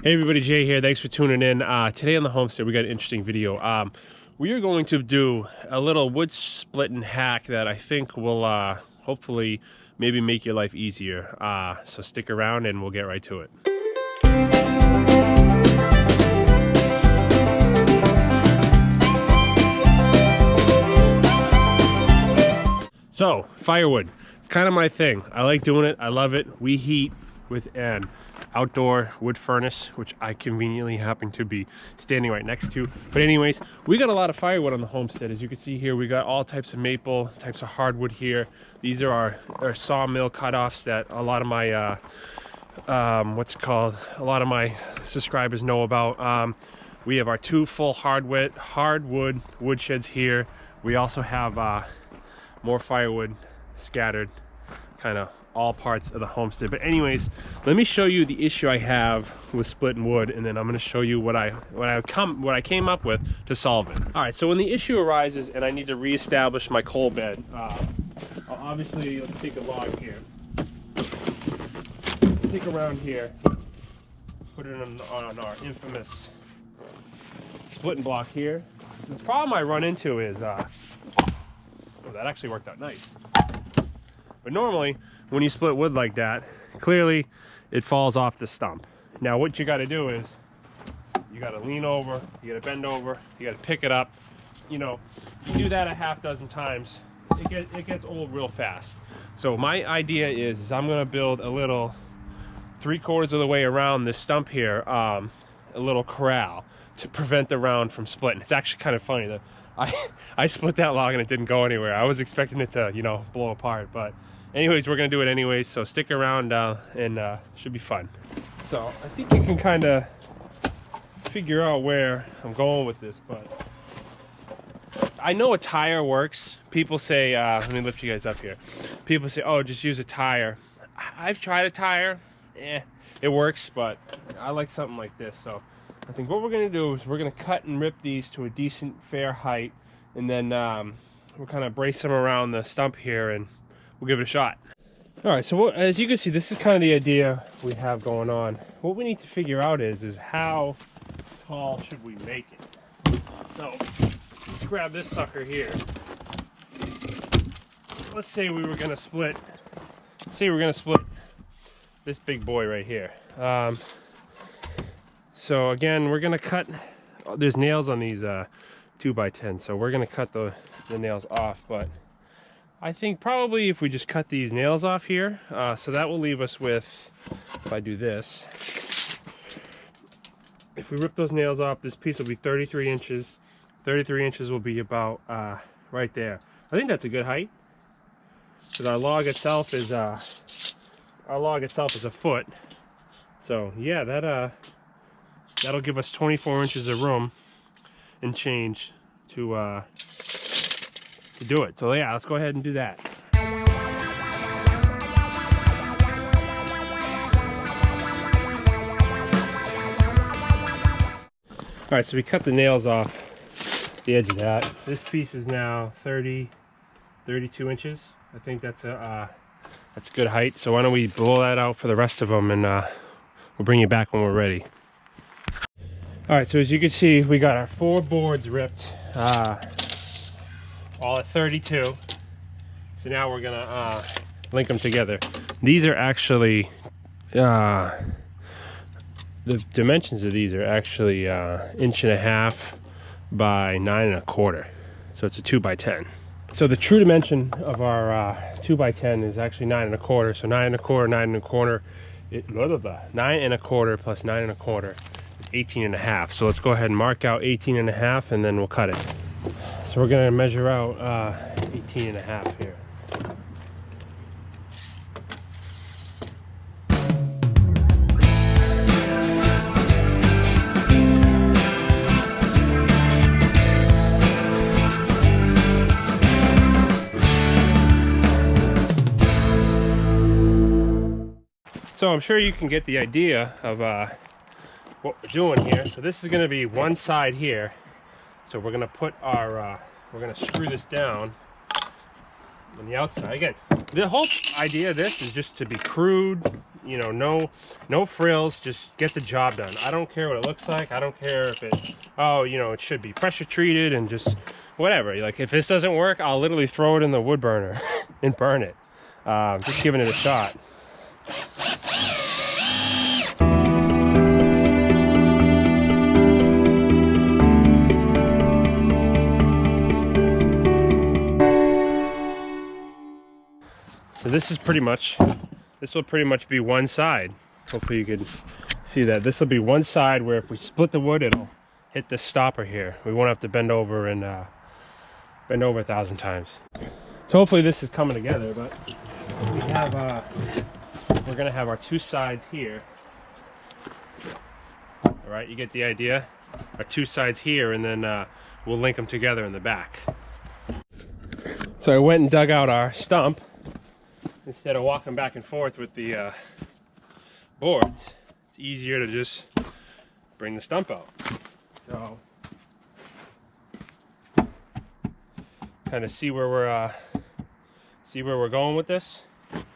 Hey everybody, Jay here. Thanks for tuning in. Today on the Homestead, we got an interesting video. We are going to do a little wood splitting hack that I think will hopefully maybe make your life easier. So stick around and we'll get right to it. So, firewood. It's kind of my thing. I like doing it. I love it. We heat with an outdoor wood furnace, which I conveniently happen to be standing right next to. But anyways, we got a lot of firewood on the homestead. As you can see here, we got all types of maple, types of hardwood here. These are our sawmill cutoffs that a lot of my a lot of my subscribers know about. We have our two full hardwood woodsheds here. We also have more firewood scattered kind of all parts of the homestead. But anyways, let me show you the issue I have with splitting wood, and then I'm going to show you what I came up with to solve it. All right, so when the issue arises and I need to reestablish my coal bed, obviously let's take a log here, take around here, put it on our infamous splitting block here. The problem I run into is oh, that actually worked out nice. But normally, when you split wood like that, clearly it falls off the stump. Now what you got to do is, you got to lean over, you got to bend over, you got to pick it up. You know, you do that a half dozen times, it gets old real fast. So my idea is I'm going to build a little 3/4 of the way around this stump here, a little corral to prevent the round from splitting. It's actually kind of funny that I split that log and it didn't go anywhere. I was expecting it to, you know, blow apart, but anyways, we're gonna do it anyways, so stick around and should be fun. So I think you can kind of figure out where I'm going with this, but I know a tire works. People say, let me lift you guys up here. People say, oh, just use a tire. I've tried a tire, it works, but I like something like this. So I think what we're gonna do is we're gonna cut and rip these to a decent, fair height, and then we'll kind of brace them around the stump here and we'll give it a shot. All right, so as you can see, this is kind of the idea we have going on. What we need to figure out is how tall should we make it? So let's grab this sucker here. Let's say we were gonna split, this big boy right here. So again, we're gonna cut, there's nails on these 2x10, so we're gonna cut the nails off, but I think probably if we just cut these nails off here, so that will leave us with, if I do this, if we rip those nails off, this piece will be 33 inches. 33 inches will be about right there. I think that's a good height, because our log itself is a foot. So yeah, that'll give us 24 inches of room and change to do it. So yeah, let's go ahead and do that. All right, so we cut the nails off the edge of that. This piece is now 32 inches. I think that's a good height. So why don't we blow that out for the rest of them, and we'll bring you back when we're ready. All right, so as you can see, we got our 4 boards ripped, all at 32. So now we're gonna link them together. These are actually, the dimensions of these are actually 1.5 inches by 9 1/4. So it's a 2x10. So the true dimension of our 2x10 is actually 9 1/4. So 9 1/4, 9 1/4, 9 1/4 plus 9 1/4. 18.5. So let's go ahead and mark out 18.5 and then we'll cut it. So we're gonna measure out 18.5 here. So I'm sure you can get the idea of what we're doing here. So this is going to be one side here. So we're going to put our, we're going to screw this down on the outside. Again, the whole idea of this is just to be crude, You know, no frills, just get the job done. I don't care what it looks like. I don't care if it, oh, you know, it should be pressure treated and just whatever. Like, if this doesn't work, I'll literally throw it in the wood burner and burn it. Just giving it a shot. So this is pretty much, this will pretty much be one side. Hopefully you can see that. This will be one side where if we split the wood, it'll hit this stopper here. We won't have to bend over and bend over 1,000 times. So hopefully this is coming together, but we have, we're gonna have our two sides here. All right, you get the idea? Our two sides here, and then we'll link them together in the back. So I went and dug out our stump. Instead of walking back and forth with the boards, it's easier to just bring the stump out. So, kind of see where we're going with this. It's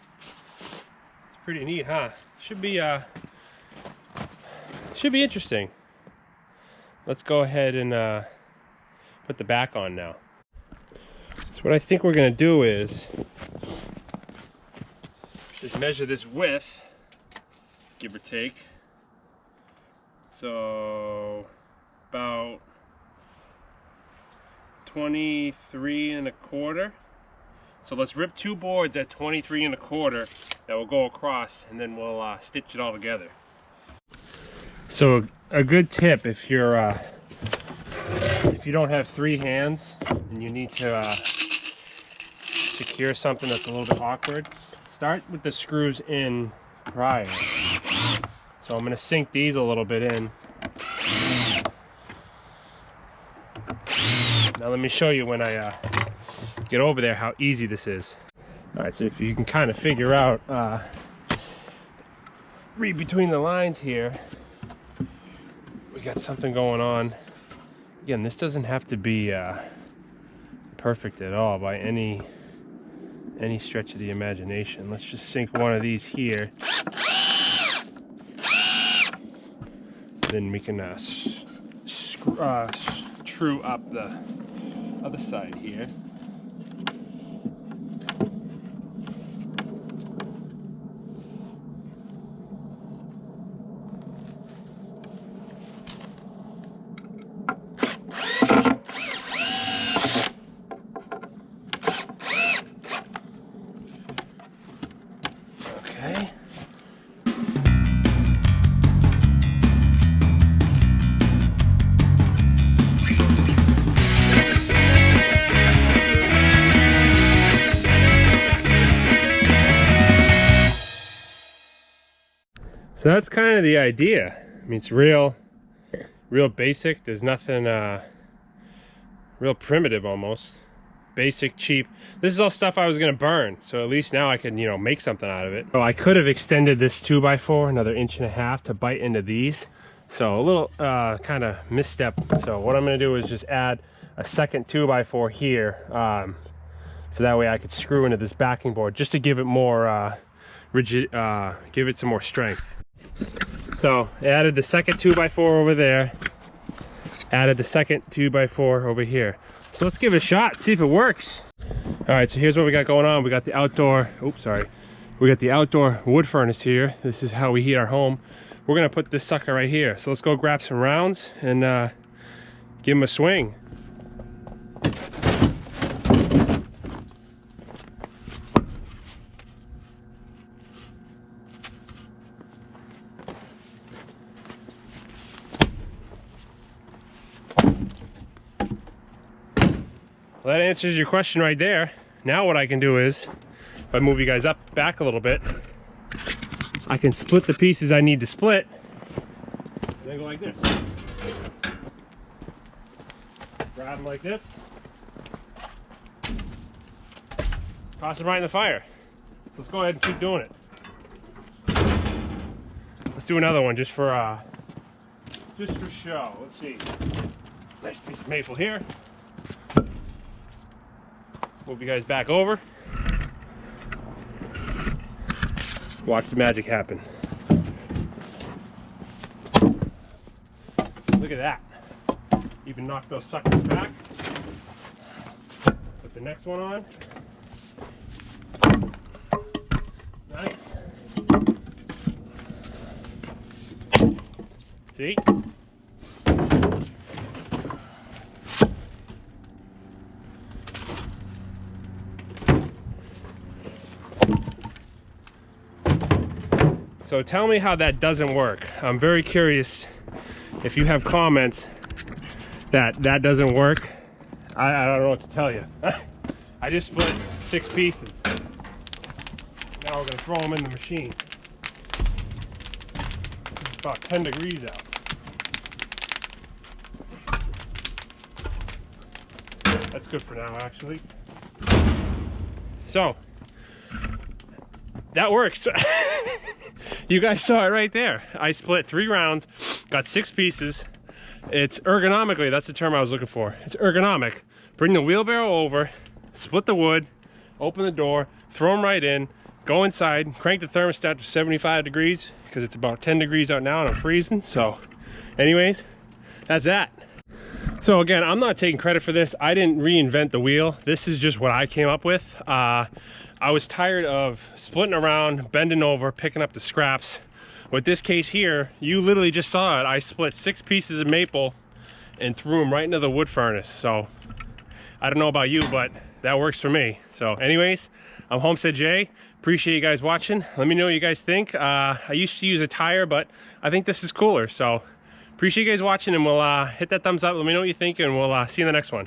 pretty neat, huh? Should be interesting. Let's go ahead and put the back on now. So what I think we're gonna do is just measure this width, give or take. So about 23¼ So let's rip two boards at 23¼ that will go across, and then we'll stitch it all together. So a good tip if you're if you don't have 3 hands and you need to secure something that's a little bit awkward, start with the screws in prior. So I'm going to sink these a little bit in. Now let me show you when I get over there how easy this is. Alright, so if you can kind of figure out, read between the lines here, we got something going on. Again, this doesn't have to be perfect at all by any stretch of the imagination. Let's just sink one of these here. Then we can screw up the other side here. So that's kind of the idea. I mean, it's real basic. There's nothing real primitive almost. Basic, cheap. This is all stuff I was gonna burn, so at least now I can, you know, make something out of it. Oh, I could have extended this 2x4 another 1.5 inches to bite into these. So a little kind of misstep. So what I'm gonna do is just add a second 2x4 here, so that way I could screw into this backing board just to give it more rigid, give it some more strength. So I added the second 2x4 over there, added the second 2x4 over here. So let's give it a shot, see if it works. All right, so here's what we got going on. We got the outdoor, we got the outdoor wood furnace here. This is how we heat our home. We're gonna put this sucker right here. So let's go grab some rounds and give them a swing. Well, that answers your question right there. Now what I can do is, if I move you guys back a little bit, I can split the pieces I need to split, and then go like this. Grab them like this. Toss them right in the fire. Let's go ahead and keep doing it. Let's do another one just for show. Let's see. Nice piece of maple here. Move you guys back over. Watch the magic happen. Look at that. Even knock those suckers back. Put the next one on. Nice. See? So tell me how that doesn't work. I'm very curious if you have comments that doesn't work. I don't know what to tell you. I just split 6 pieces. Now we're gonna throw them in the machine. It's about 10 degrees out. That's good for now, actually. So, that works. You guys saw it right there. I split 3 rounds, got 6 pieces. It's ergonomically, that's the term I was looking for. It's ergonomic. Bring the wheelbarrow over, split the wood, open the door, throw them right in, go inside, crank the thermostat to 75 degrees because it's about 10 degrees out now and I'm freezing. So anyways, that's that. So again, I'm not taking credit for this. I didn't reinvent the wheel. This is just what I came up with. I was tired of splitting around, bending over, picking up the scraps. With this case here, you literally just saw it. I split 6 pieces of maple and threw them right into the wood furnace. So I don't know about you, but that works for me. So anyways, I'm Homestead Jay. Appreciate you guys watching. Let me know what you guys think. I used to use a tire, but I think this is cooler. So appreciate you guys watching, and we'll hit that thumbs up. Let me know what you think, and we'll see you in the next one.